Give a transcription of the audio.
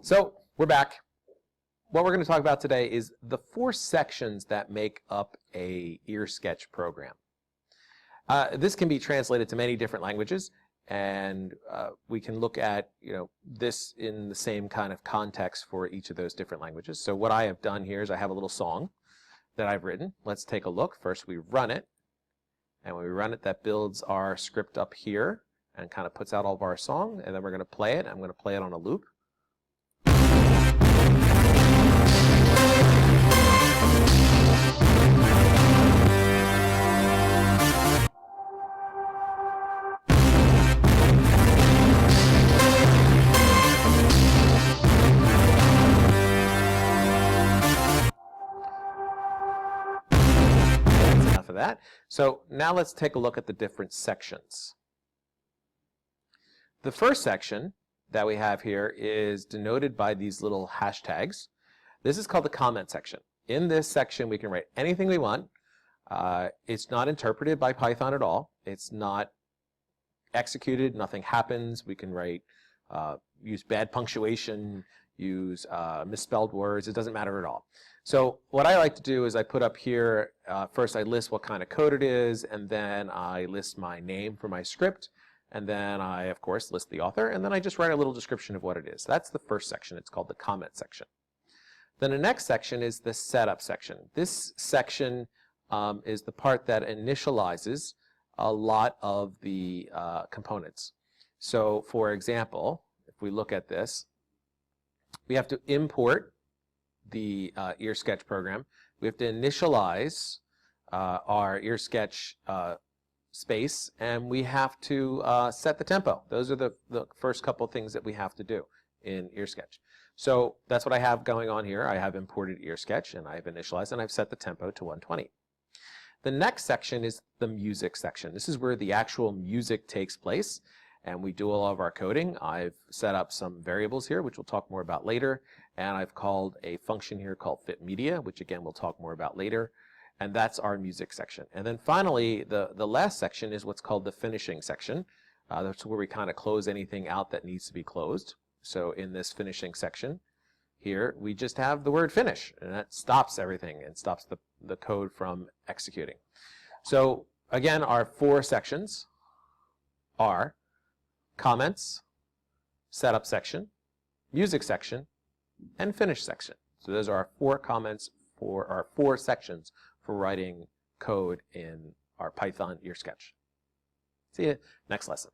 So we're back. What we're going to talk about today is the 4 sections that make up a ear sketch program. This can be translated to many different languages, and we can look at this in the same kind of context for each of those different languages. So what I have done here is I have a little song that I've written. Let's take a look. First we run it, and when we run it, that builds our script up here and kind of puts out all of our song, and then we're going to play it. I'm going to play it on a loop. That's enough of that. So now let's take a look at the different sections. The first section that we have here is denoted by these little hashtags. This is called the comment section. In this section, we can write anything we want. It's not interpreted by Python at all. It's not executed. Nothing happens. We can write, use bad punctuation, use misspelled words. It doesn't matter at all. So what I like to do is I put up here, first I list what kind of code it is, and then I list my name for my script. And then I, of course, list the author, and then I just write a little description of what it is. That's the first section. It's called the comment section. Then the next section is the setup section. This section is the part that initializes a lot of the components. So, for example, if we look at this, we have to import the ear sketch program. We have to initialize our ear sketch space, and we have to set the tempo. Those are the first couple things that we have to do in ear sketch. So that's what I have going on here. I have imported ear sketch, and I've initialized, and I've set the tempo to 120. The next section is the music section. This is where the actual music takes place, and we do all of our coding. I've set up some variables here, which we'll talk more about later, and I've called a function here called fitMedia, which again we'll talk more about later. And that's our music section. And then finally, the last section is what's called the finishing section. That's where we kind of close anything out that needs to be closed. So in this finishing section here, we just have the word finish, and that stops everything and stops the code from executing. So again, our 4 sections are comments, setup section, music section, and finish section. So those are our 4 comments for our 4 sections for writing code in our Python ear sketch. See you next lesson.